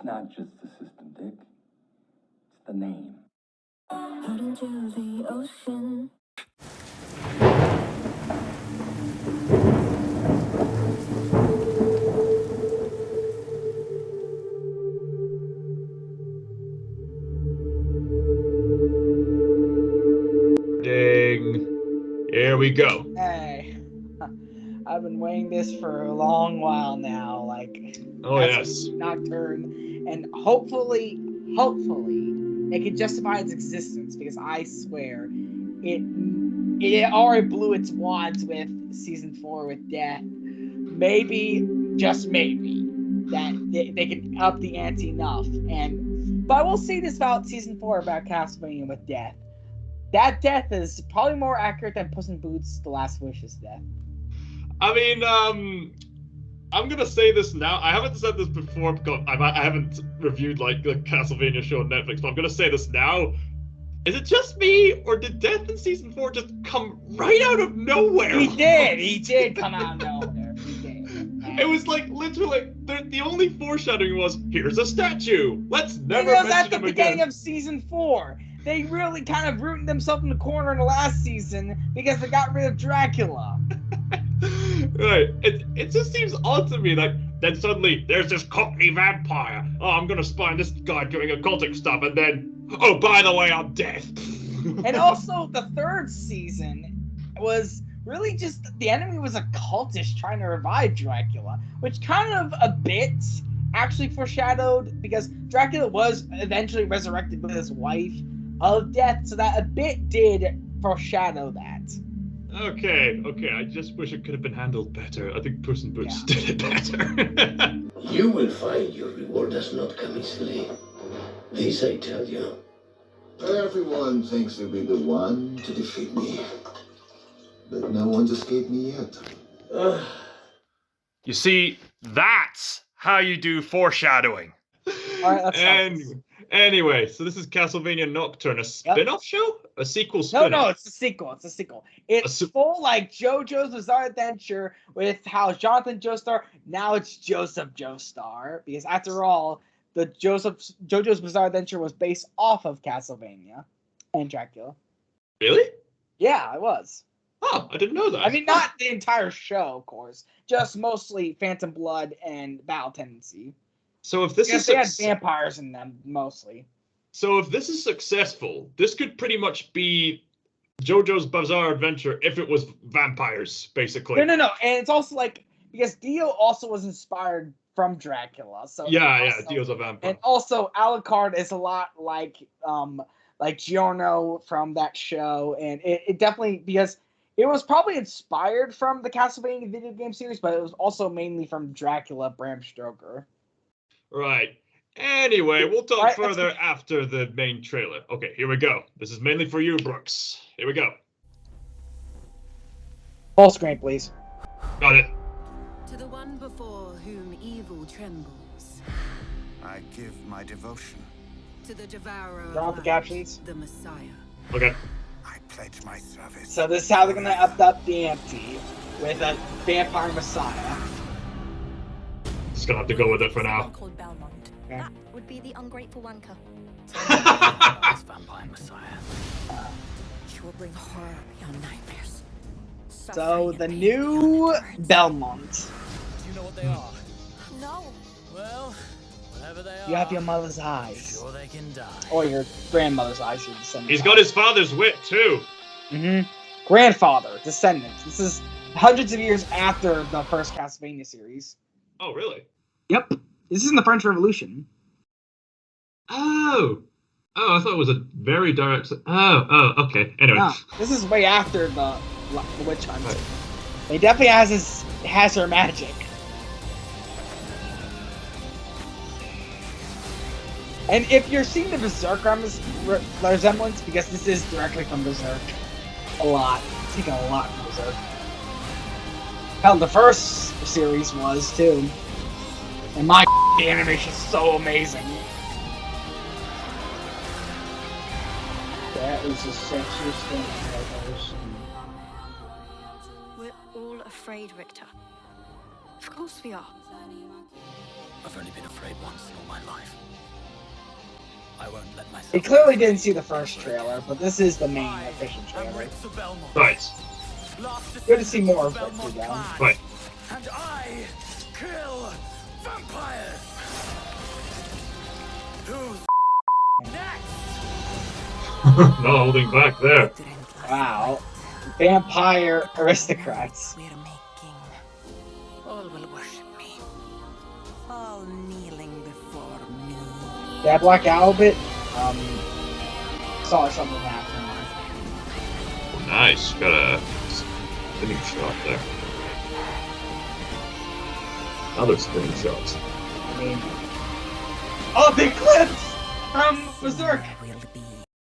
not just the system, Dick. It's the name. Out into the ocean. Ding. Here we go. Hey, I've been weighing this for a long while now. Like, Oh, yes. Nocturne, and hopefully, it can justify its existence, because I swear, it already blew its wads with season 4 with Death. Maybe, just maybe, that they can up the ante enough. But I will say this about season 4 about Castlevania with Death. That death is probably more accurate than Puss in Boots' The Last Wish's death. I mean, I'm gonna say this now. I haven't said this before because I haven't reviewed like the Castlevania show on Netflix, but I'm gonna say this now. Is it just me, or did death in season 4 just come right out of nowhere? He did come out of nowhere. He did. It was like literally the only foreshadowing was, here's a statue. Let's never because mention at the him beginning again. of season 4, they really kind of rooted themselves in the corner in the last season because they got rid of Dracula. Right. It just seems odd to me. Like, then suddenly there's this Cockney vampire. Oh, I'm gonna spy on this guy doing occultic stuff, and then, oh, by the way, I'm dead. And also, the third season was really just the enemy was a cultist trying to revive Dracula, which kind of a bit actually foreshadowed, because Dracula was eventually resurrected with his wife of Death, so that a bit did foreshadow that. Okay. I just wish it could have been handled better. I think Puss in Boots did it better. You will find your reward does not come easily. This I tell you. Everyone thinks they'll be the one to defeat me. But no one's escaped me yet. You see, that's how you do foreshadowing. All right, let's start. Anyway, so this is Castlevania Nocturne, a spin-off show? A sequel spin-off? No, it's a sequel. It's full like JoJo's Bizarre Adventure with how Jonathan Joestar, now it's Joseph Joestar, because after all, the JoJo's Bizarre Adventure was based off of Castlevania and Dracula. Really? Yeah, it was. Oh, I didn't know that. I mean, not the entire show, of course. Just mostly Phantom Blood and Battle Tendency. So if this they had vampires in them, mostly. So if this is successful, this could pretty much be JoJo's Bizarre Adventure if it was vampires, basically. No. And it's also like, because Dio also was inspired from Dracula. So yeah, Dio's a vampire. And also, Alucard is a lot like Giorno from that show. And it definitely, because it was probably inspired from the Castlevania video game series, but it was also mainly from Dracula, Bram Stoker. Right. Anyway, we'll talk further after the main trailer. Okay, here we go. This is mainly for you, Brooks. Here we go. Full screen, please. Got it. To the one before whom evil trembles. I give my devotion. To the devourer of Drop the captions. the Messiah. Okay. I pledge my service. So this is how they're gonna up the ante with a vampire messiah. Just gonna have to go with it for now. Called Belmont. Okay. That would be the ungrateful wanker. This vampire messiah. She will bring horror beyond nightmares. So the new Belmont. Do you know what they are? No. Well, whatever they are. You have your mother's eyes. Sure they can die. Or your grandmother's eyes, your descendant's He's got his father's wit, too. Grandfather, descendants. This is hundreds of years after the first Castlevania series. Oh, really? Yep. This is in the French Revolution. Oh, I thought it was a very direct... Oh, okay. Anyway. No, this is way after the witch hunt. Right. He definitely has her magic. And if you're seeing the Berserk resemblance, because this is directly from Berserk, a lot. It's taken a lot from Berserk. Hell, the first series was too. And my the animation is so amazing. That is the sexiest thing I've ever seen. We're all afraid, Richter. Of course we are. I've only been afraid once in all my life. He clearly didn't see the first trailer, but this is the main official trailer. Right. Good to see more of Victor though. Right. And I kill vampires. Who's next? No holding back there. Wow. Vampire aristocrats. We're making. All will worship me. All kneeling before me. That Black Albert, saw something happen. Oh, nice. Got a spinning shot there. Another spinning shot. I mean, oh, big clips from Berserk.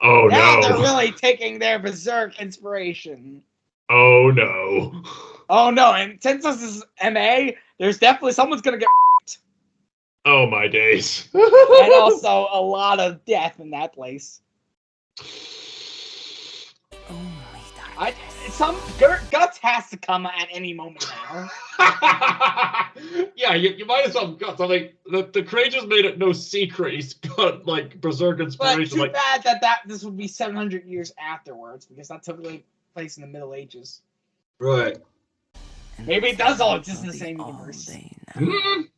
Oh Now they're no. really taking their Berserk inspiration. Oh no. Oh no, and since this is MA, there's definitely someone's gonna get Oh my days. and also a lot of death in that place. Some guts has to come at any moment now. Yeah, you might as well have got something. The creators made it no secret. He's got like Berserk But inspiration. too Like, bad that this would be 700 years afterwards, because that took place in the Middle Ages. right. Maybe it does all exist in the same universe. Mm.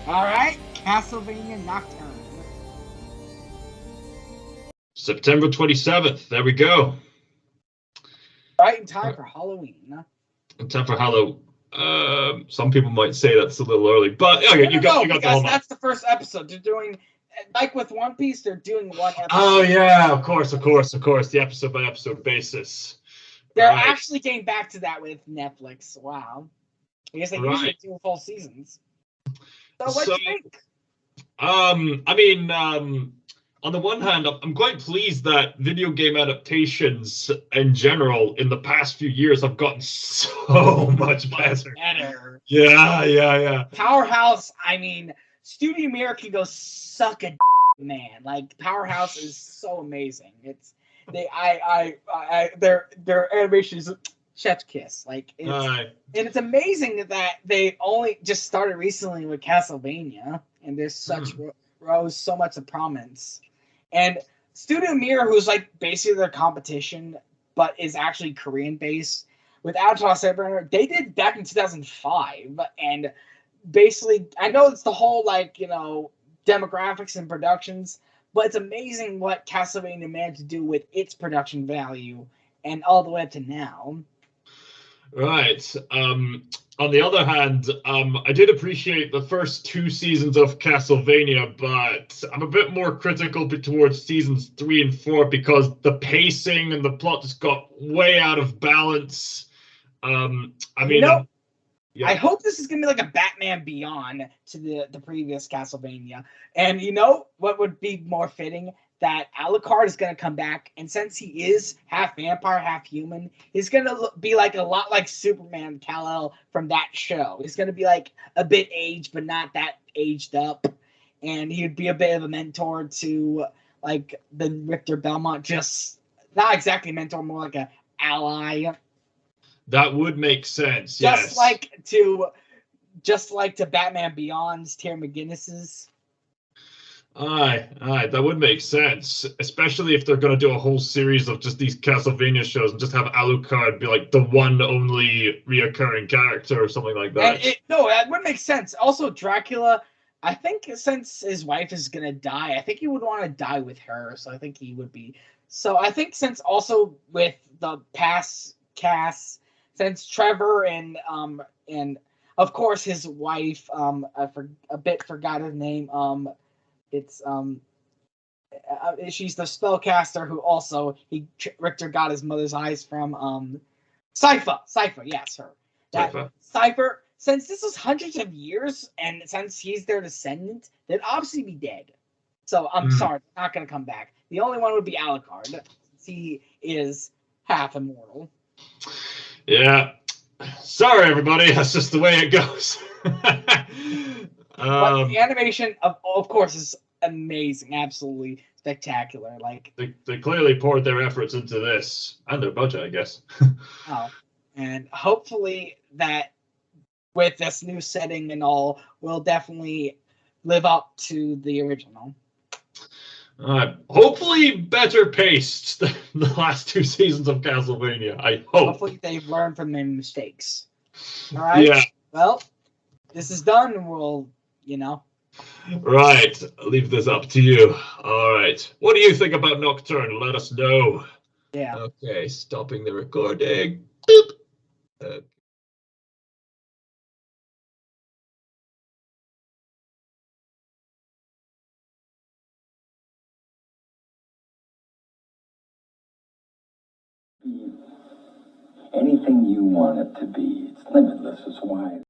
Alright, Castlevania Nocturne. September 27th. There we go. Right in time for Halloween. In time for Halloween. Some people might say that's a little early, but okay, you got the because whole that's the first episode. They're doing, like with One Piece, they're doing one episode. Oh yeah, of course, the episode by episode basis. They're Right. actually getting back to that with Netflix. Wow. I guess they usually do full seasons. So what do you think? I mean, on the one hand, I'm quite pleased that video game adaptations in general in the past few years have gotten so much better. Yeah. Powerhouse, I mean, Studio Mirror can go suck a man. Like, Powerhouse is so amazing. It's their animation is chef's kiss. Like, and it's amazing that they only just started recently with Castlevania, and there's such rose so much of prominence. And Studio Mirror, who's like basically their competition, but is actually Korean based, with Avatar Cyberrunner, they did back in 2005, and basically, I know it's the whole demographics and productions, but it's amazing what Castlevania managed to do with its production value and all the way up to now. Right. On the other hand, I did appreciate the first 2 seasons of Castlevania, but I'm a bit more critical towards seasons 3 and 4 because the pacing and the plot just got way out of balance. I hope this is gonna be like a Batman Beyond to the previous Castlevania. And you know what would be more fitting? That Alucard is gonna come back, and since he is half vampire, half human, he's gonna be like a lot like Superman Kal-El from that show. He's gonna be like a bit aged, but not that aged up, and he would be a bit of a mentor to like the Richter Belmont, just not exactly a mentor, more like a ally. That would make sense. Just like to Batman Beyond's Terry McGinnis's. Aye, that would make sense, especially if they're going to do a whole series of just these Castlevania shows and just have Alucard be like the one only reoccurring character or something like that. That would make sense. Also, Dracula, I think since his wife is going to die, I think he would want to die with her, so I think he would be. So I think since also with the past cast, since Trevor and of course his wife, I forgot his name, she's the spellcaster who also Richter got his mother's eyes from Sypha, yes, her. Sypha, since this was hundreds of years and since he's their descendant, they'd obviously be dead. So I'm sorry, they're not gonna come back. The only one would be Alucard, since he is half immortal. Yeah. Sorry everybody, that's just the way it goes. But the animation, of course, is amazing, absolutely spectacular. Like they clearly poured their efforts into this and their budget, I guess. And hopefully that with this new setting and all, will definitely live up to the original. Hopefully better paced than the last 2 seasons of Castlevania. I hope. Hopefully they've learned from their mistakes. All right. Yeah. Well, this is done, and we'll, Right. I'll leave this up to you. All right. What do you think about Nocturne? Let us know. Yeah. Okay. Stopping the recording. Boop. Anything you want it to be. It's limitless. It's wide.